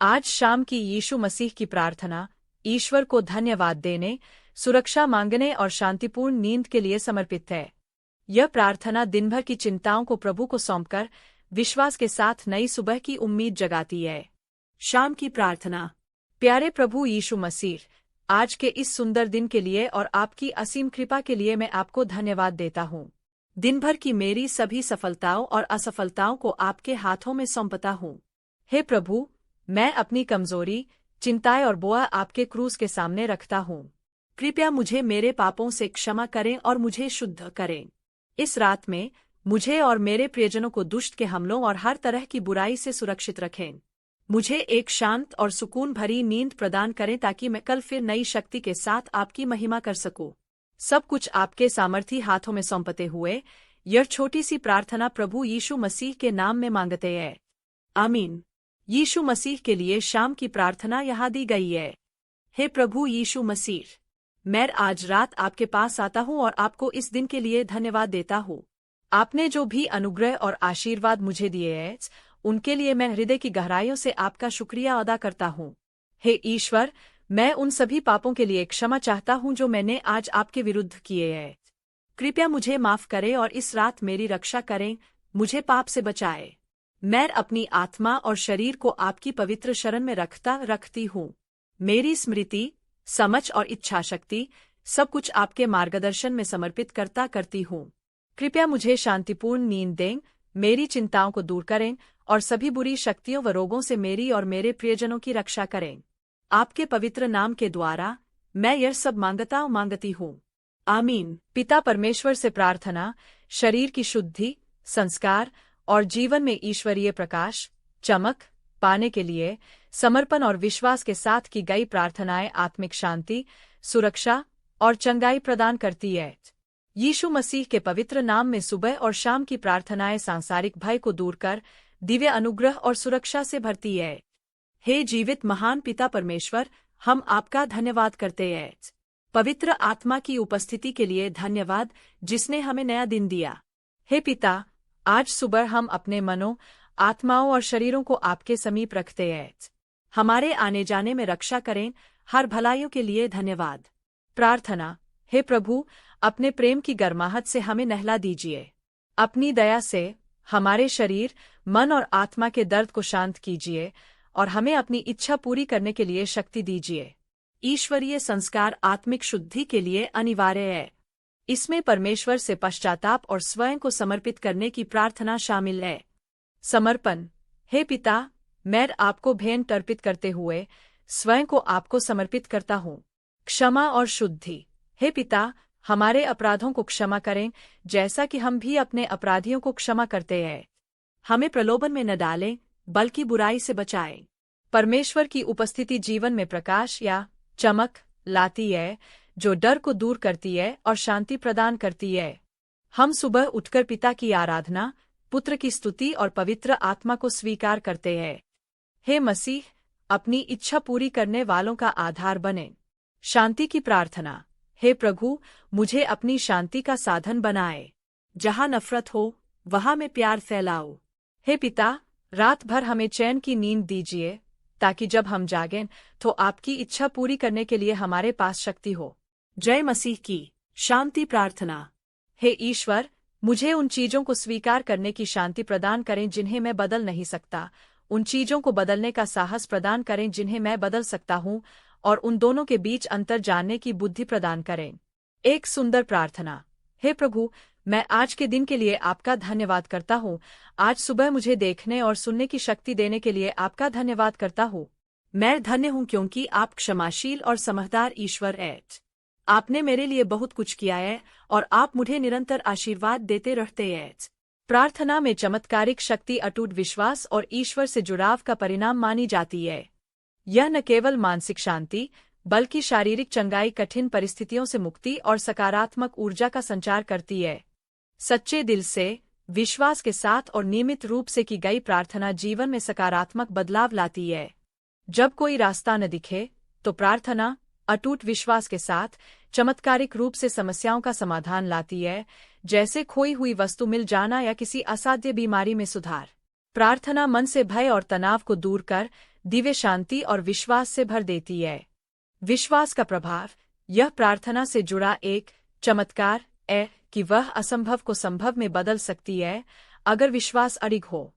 आज शाम की यीशु मसीह की प्रार्थना ईश्वर को धन्यवाद देने, सुरक्षा मांगने और शांतिपूर्ण नींद के लिए समर्पित है। यह प्रार्थना दिन भर की चिंताओं को प्रभु को सौंपकर विश्वास के साथ नई सुबह की उम्मीद जगाती है। शाम की प्रार्थना। प्यारे प्रभु यीशु मसीह, आज के इस सुंदर दिन के लिए और आपकी असीम कृपा के लिए मैं आपको धन्यवाद देता हूँ। दिन भर की मेरी सभी सफलताओं और असफलताओं को आपके हाथों में सौंपता हूँ। हे प्रभु, मैं अपनी कमजोरी, चिंताएं और बोझ आपके क्रूस के सामने रखता हूँ। कृपया मुझे मेरे पापों से क्षमा करें और मुझे शुद्ध करें। इस रात में मुझे और मेरे प्रियजनों को दुष्ट के हमलों और हर तरह की बुराई से सुरक्षित रखें। मुझे एक शांत और सुकून भरी नींद प्रदान करें ताकि मैं कल फिर नई शक्ति के साथ आपकी महिमा कर सकूं। सब कुछ आपके सामर्थी हाथों में सौंपते हुए यह छोटी सी प्रार्थना प्रभु यीशु मसीह के नाम में मांगते हैं। आमीन। यीशु मसीह के लिए शाम की प्रार्थना यहाँ दी गई है। हे प्रभु यीशु मसीह, मैं आज रात आपके पास आता हूँ और आपको इस दिन के लिए धन्यवाद देता हूँ। आपने जो भी अनुग्रह और आशीर्वाद मुझे दिए हैं, उनके लिए मैं हृदय की गहराइयों से आपका शुक्रिया अदा करता हूँ। हे ईश्वर, मैं उन सभी पापों के लिए क्षमा चाहता हूँ जो मैंने आज आपके विरुद्ध किए हैं। कृपया मुझे माफ करें और इस रात मेरी रक्षा करें, मुझे पाप से बचाए। मैं अपनी आत्मा और शरीर को आपकी पवित्र शरण में रखती हूँ। मेरी स्मृति, समझ और इच्छा शक्ति सब कुछ आपके मार्गदर्शन में समर्पित करती हूँ। कृपया मुझे शांतिपूर्ण नींद दें, मेरी चिंताओं को दूर करें और सभी बुरी शक्तियों व रोगों से मेरी और मेरे प्रियजनों की रक्षा करें। आपके पवित्र नाम के द्वारा मैं यह सब मांगती हूँ। आमीन। पिता परमेश्वर से प्रार्थना, शरीर की शुद्धि, संस्कार और जीवन में ईश्वरीय प्रकाश, चमक पाने के लिए समर्पण और विश्वास के साथ की गई प्रार्थनाएं आत्मिक शांति, सुरक्षा और चंगाई प्रदान करती है। यीशु मसीह के पवित्र नाम में सुबह और शाम की प्रार्थनाएं सांसारिक भय को दूर कर दिव्य अनुग्रह और सुरक्षा से भरती है। हे जीवित महान पिता परमेश्वर, हम आपका धन्यवाद करते हैं। पवित्र आत्मा की उपस्थिति के लिए धन्यवाद जिसने हमें नया दिन दिया। हे पिता, आज सुबह हम अपने मनों, आत्माओं और शरीरों को आपके समीप रखते हैं। हमारे आने जाने में रक्षा करें, हर भलाइयों के लिए धन्यवाद। प्रार्थना। हे प्रभु, अपने प्रेम की गर्माहट से हमें नहला दीजिए। अपनी दया से हमारे शरीर, मन और आत्मा के दर्द को शांत कीजिए और हमें अपनी इच्छा पूरी करने के लिए शक्ति दीजिए। ईश्वरीय संस्कार आत्मिक शुद्धि के लिए अनिवार्य है। इसमें परमेश्वर से पश्चाताप और स्वयं को समर्पित करने की प्रार्थना शामिल है। समर्पण। हे पिता, मैं आपको भेंट अर्पित करते हुए स्वयं को आपको समर्पित करता हूँ। क्षमा और शुद्धि। हे पिता, हमारे अपराधों को क्षमा करें जैसा कि हम भी अपने अपराधियों को क्षमा करते हैं। हमें प्रलोभन में न डालें बल्कि बुराई से बचाएं। परमेश्वर की उपस्थिति जीवन में प्रकाश या चमक लाती है जो डर को दूर करती है और शांति प्रदान करती है। हम सुबह उठकर पिता की आराधना, पुत्र की स्तुति और पवित्र आत्मा को स्वीकार करते हैं। हे मसीह, अपनी इच्छा पूरी करने वालों का आधार बने। शांति की प्रार्थना। हे प्रभु, मुझे अपनी शांति का साधन बनाए। जहाँ नफरत हो, वहाँ में प्यार फैलाओ। हे पिता, रात भर हमें चैन की नींद दीजिए ताकि जब हम जागें तो आपकी इच्छा पूरी करने के लिए हमारे पास शक्ति हो। जय मसीह की। शांति प्रार्थना। हे ईश्वर, मुझे उन चीजों को स्वीकार करने की शांति प्रदान करें जिन्हें मैं बदल नहीं सकता, उन चीजों को बदलने का साहस प्रदान करें जिन्हें मैं बदल सकता हूँ, और उन दोनों के बीच अंतर जानने की बुद्धि प्रदान करें। एक सुंदर प्रार्थना। हे प्रभु, मैं आज के दिन के लिए आपका धन्यवाद करता हूँ। आज सुबह मुझे देखने और सुनने की शक्ति देने के लिए आपका धन्यवाद करता हूँ। मैं धन्य हूँ क्योंकि आप क्षमाशील और समझदार ईश्वर हैं। आपने मेरे लिए बहुत कुछ किया है और आप मुझे निरंतर आशीर्वाद देते रहते हैं। प्रार्थना में चमत्कारिक शक्ति अटूट विश्वास और ईश्वर से जुड़ाव का परिणाम मानी जाती है। यह न केवल मानसिक शांति बल्कि शारीरिक चंगाई, कठिन परिस्थितियों से मुक्ति और सकारात्मक ऊर्जा का संचार करती है। सच्चे दिल से, विश्वास के साथ और नियमित रूप से की गई प्रार्थना जीवन में सकारात्मक बदलाव लाती है। जब कोई रास्ता न दिखे तो प्रार्थना अटूट विश्वास के साथ चमत्कारिक रूप से समस्याओं का समाधान लाती है, जैसे खोई हुई वस्तु मिल जाना या किसी असाध्य बीमारी में सुधार। प्रार्थना मन से भय और तनाव को दूर कर दिव्य शांति और विश्वास से भर देती है। विश्वास का प्रभाव, यह प्रार्थना से जुड़ा एक चमत्कार है कि वह असंभव को संभव में बदल सकती है, अगर विश्वास अडिग हो।